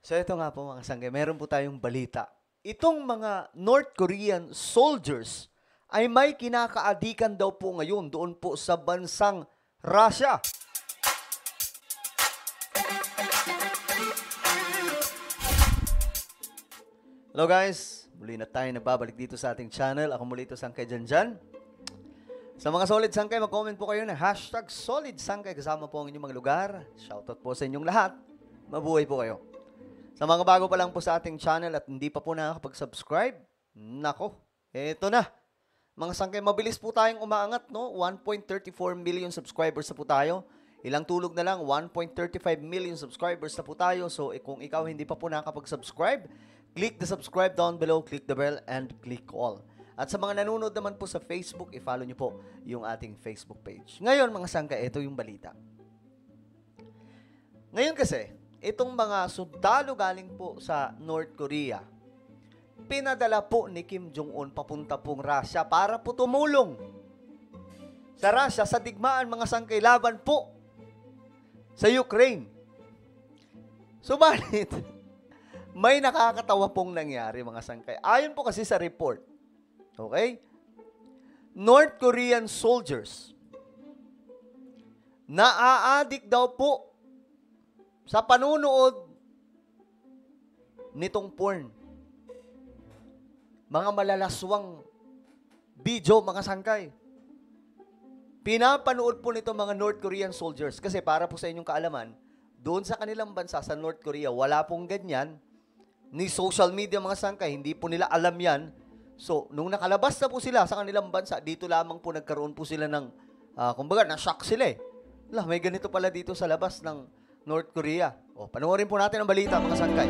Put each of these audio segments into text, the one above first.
So ito nga po mga sanggay, meron po tayong balita. Itong mga North Korean soldiers ay may kinakaadikan daw po ngayon doon po sa bansang Russia. Hello guys, muli na tayo nagbabalik dito sa ating channel. Ako muli ito, Sangkay Janjan. Sa mga solid sangkay, mag-comment po kayo na #solid sangkay kasama po ang inyong mga lugar. Shoutout po sa inyong lahat. Mabuhay po kayo. Sa mga bago pa lang po sa ating channel at hindi pa po nakakapag-subscribe, nako, eto na. Mga sangkay, mabilis po tayong umaangat, no? 1.34 million subscribers na po tayo. Ilang tulog na lang, 1.35 million subscribers na po tayo. So, kung ikaw hindi pa po nakakapag-subscribe, click the subscribe down below, click the bell, and click all. At sa mga nanonood naman po sa Facebook, i-follow nyo po yung ating Facebook page. Ngayon, mga sangkay, ito yung balita. Ngayon kasi, itong mga sundalo galing po sa North Korea, pinadala po ni Kim Jong-un papunta pong Russia para po tumulong sa Russia sa digmaan, mga sangkay, laban po sa Ukraine. Subalit, may nakakatawa pong nangyari, mga sangkay. Ayon po kasi sa report, okay? North Korean soldiers naaadik daw po sa panunood nitong porn. Mga malalaswang video, mga sangkay. Pinapanood po nito mga North Korean soldiers. Kasi para po sa inyong kaalaman, doon sa kanilang bansa, sa North Korea, wala pong ganyan. Ni social media, mga sangkay, hindi po nila alam yan. So, nung nakalabas na po sila sa kanilang bansa, dito lamang po nagkaroon po sila ng, kumbaga, na-shock sila eh. May ganito pala dito sa labas ng North Korea. O, panoorin po natin ang balita, mga sangkay.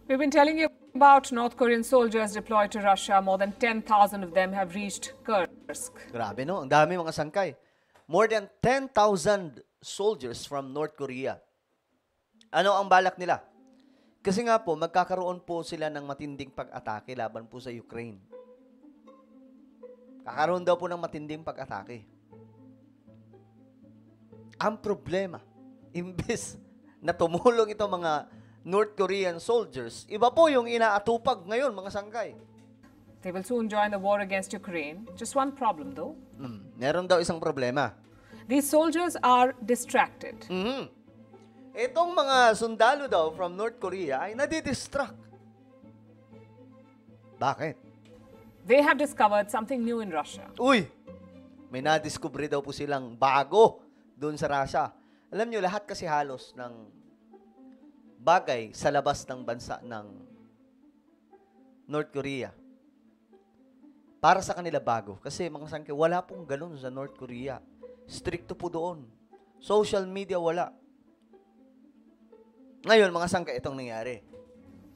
We've been telling you about North Korean soldiers deployed to Russia. More than 10,000 of them have reached Kursk. Grabe, no? Ang dami, mga sangkay. More than 10,000 soldiers from North Korea. Ano ang balak nila? Kasi nga po, magkakaroon po sila ng matinding pag-atake laban po sa Ukraine. Kakaroon daw po ng matinding pag-atake. Ang problema, imbes na tumulong ito mga North Korean soldiers, iba po yung inaatupag ngayon, mga sangkay. They will soon join the war against Ukraine. Just one problem, though. Meron daw isang problema. These soldiers are distracted. Itong mga sundalo daw from North Korea ay nadidistract. Bakit? They have discovered something new in Russia. Uy! May nadiskubre daw po silang bago doon sa Russia. Alam nyo, lahat kasi halos ng bagay sa labas ng bansa ng North Korea. Para sa kanila bago. Kasi mga sangkay, wala pong ganun sa North Korea. Stricto po doon. Social media, wala. Ngayon, mga sangkay, itong nangyari.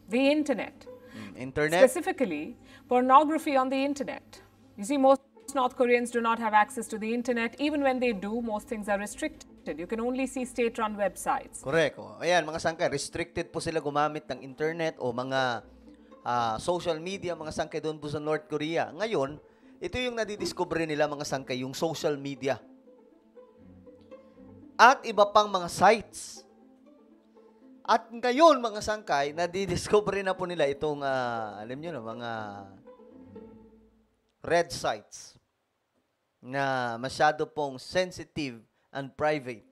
The internet. Internet? Specifically, pornography on the internet. You see, most North Koreans do not have access to the internet. Even when they do, most things are restricted. You can only see state-run websites. Correct. Ayan, mga sangkay, restricted po sila gumamit ng internet o mga social media, mga sangkay doon po sa North Korea. Ngayon, ito yung nadidiscover nila, mga sangkay, yung social media. At iba pang mga sites. At ngayon, mga sangkay, nadidiscover na po nila itong, alam nyo na, mga red sites na masyado pong sensitive and private.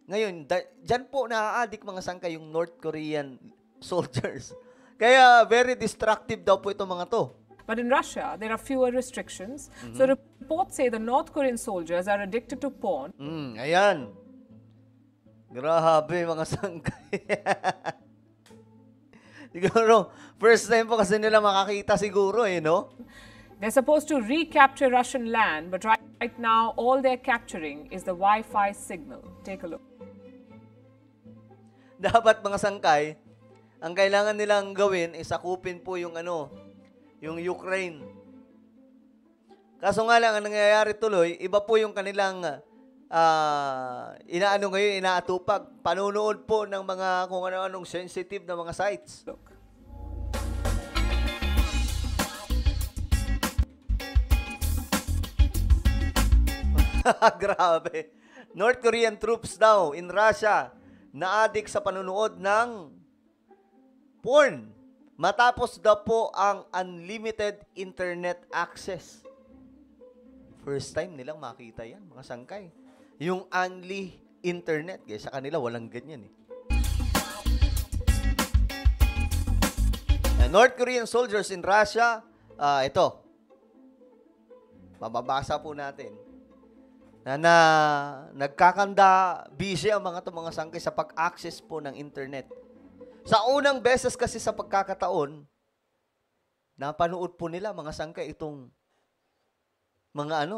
Ngayon, dyan po naaadik, mga sangkay, yung North Korean soldiers. Kaya very destructive daw po itong mga to. But in Russia, there are fewer restrictions. So reports say the North Korean soldiers are addicted to porn. Ayan. Grabe, mga sangkay. Siguro, first time po kasi nila makakita siguro no? They're supposed to recapture Russian land, but right now, all they're capturing is the Wi-Fi signal. Take a look. Dapat, mga sangkay, ang kailangan nilang gawin is sakupin po yung yung Ukraine. Kaso nga lang, ang nangyayari tuloy, iba po yung kanilang inaatupag. Panunood po ng mga kung ano-anong sensitive na mga sites. Look. Grabe. North Korean troops daw in Russia na-addict sa panunood ng porn. Matapos daw po ang unlimited internet access. First time nilang makita yan, mga sangkay. Yung unli internet. Kaya sa kanila, walang ganyan eh. North Korean soldiers in Russia, ito. Mababasa po natin. Na nagkakanda, busy ang mga sangkay sa pag-access po ng internet. Sa unang beses kasi sa pagkakataon, napanood po nila mga sangkay itong mga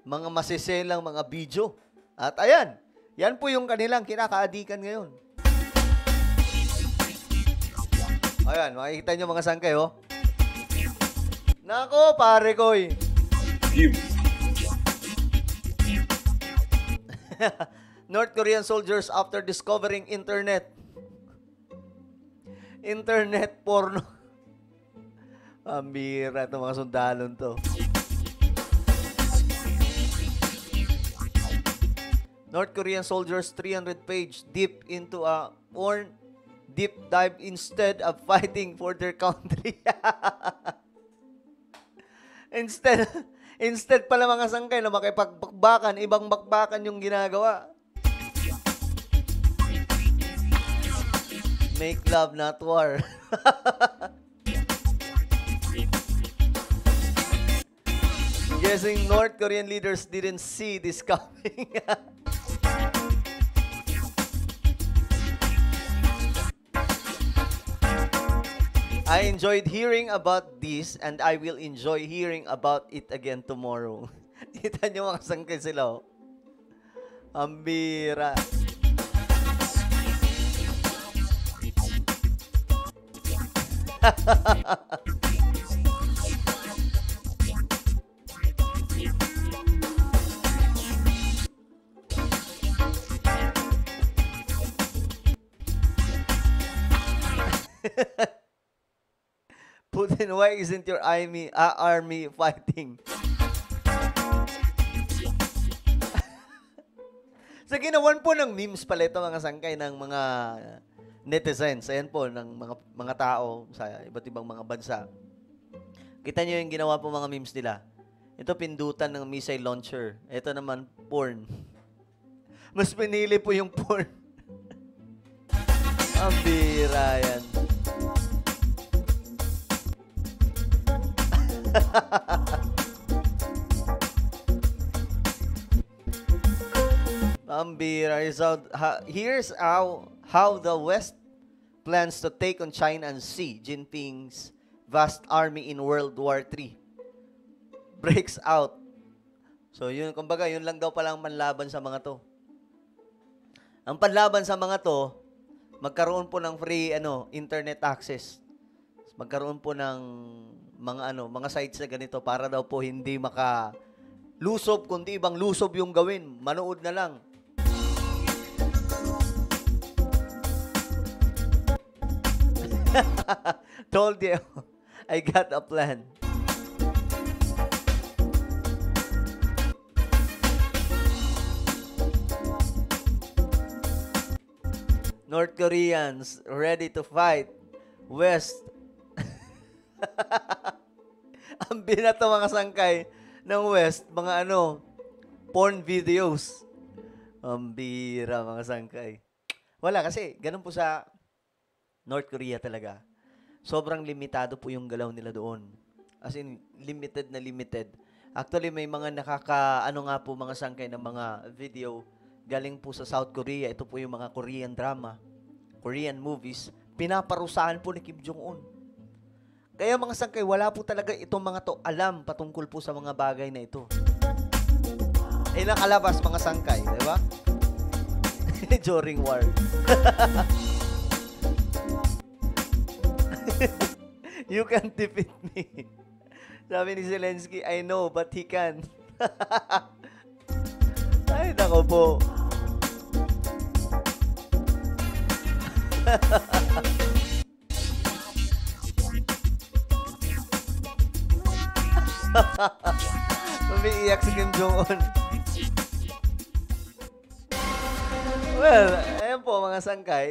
mga masiselang mga video. At ayan, yan po yung kanilang kinakaadikan ngayon. Ayan, makikita nyo mga sangkay, oh. Nako, pare koy. North Korean soldiers after discovering internet porno. Ambira itong mga sundalon to. North Korean soldiers 300-page deep into a porn deep dive instead of fighting for their country. Instead pala mga sangkay na makipagbakbakan, ibang bakbakan yung ginagawa. Make love, not war. Guessing North Korean leaders didn't see this coming. I enjoyed hearing about this and I will enjoy hearing about it again tomorrow. Kita nyo mga sangkay sila, oh. Ambira. Putin, why isn't your army fighting? So, ginawan po ng memes pala ito mga sangkay ng mga netizens. Ayan po, ng mga tao sa iba't ibang mga bansa. Kita nyo yung ginawa po mga memes nila. Ito, pindutan ng missile launcher. Ito naman, porn. Mas pinili po yung porn. Ang bira yan. Pambira. Here's how the West plans to take on China and Xi Jinping's vast army in World War III. Breaks out. So, yun, kumbaga, yun lang daw palang manlaban sa mga to. Ang panlaban sa mga to, magkaroon po ng free internet access. Magkaroon po ng mga sites na ganito para daw po hindi lusob, kundi ibang lusob yung gawin. Manood na lang. Told you, I got a plan. North Koreans ready to fight. West. Ang binato mga sangkay ng West, mga porn videos. Ang bira mga sangkay. Wala kasi, ganun po sa North Korea talaga. Sobrang limitado po yung galaw nila doon. As in, limited na limited. Actually, may mga nga po mga sangkay ng mga video galing po sa South Korea. Ito po yung mga Korean drama, Korean movies. Pinaparusahan po ni Kim Jong-un. Kaya mga sangkay, wala po talaga itong mga to alam patungkol po sa mga bagay na ito. Nakalabas mga sangkay, di ba? During war. You can't defeat me. Sabi ni Zelensky, I know, but he can. Ay, nako po. Umiiyak si Kim Jong-un. Well, ayan po mga sangkay,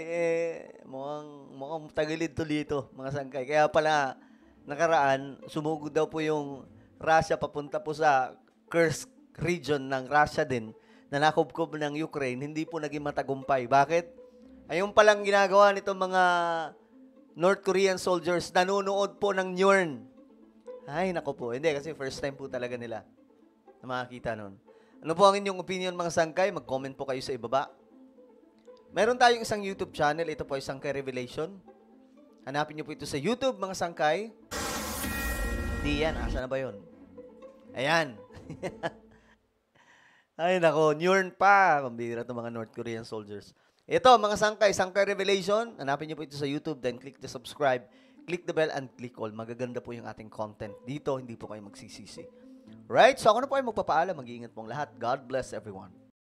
mukhang tagilid tuloy ito, mga sangkay. Kaya pala, nakaraan, sumugod daw po yung Russia papunta po sa Kursk region ng Russia din, na nakubkob ng Ukraine, hindi po naging matagumpay. Bakit? Ayun palang ginagawa nitong mga North Korean soldiers, nanonood po ng Nyurn. Ay, nako po. Hindi, kasi first time po talaga nila na makakita nun. Ano po ang inyong opinion mga sangkay? Mag-comment po kayo sa ibaba. Meron tayong isang YouTube channel. Ito po ay Sangkay Revelation. Hanapin niyo po ito sa YouTube, mga sangkay. Di yan. Asa na ba yun? Ayan. Ay, nako. Nyurn pa. Kumbira itong mga North Korean soldiers. Ito, mga sangkay. Sangkay Revelation. Hanapin niyo po ito sa YouTube. Then click the subscribe. Click the bell and click all. Magaganda po yung ating content. Dito, hindi po kayo magsisisi. Right? So ako na po ay magpapaalam. Mag-iingat pong lahat. God bless everyone.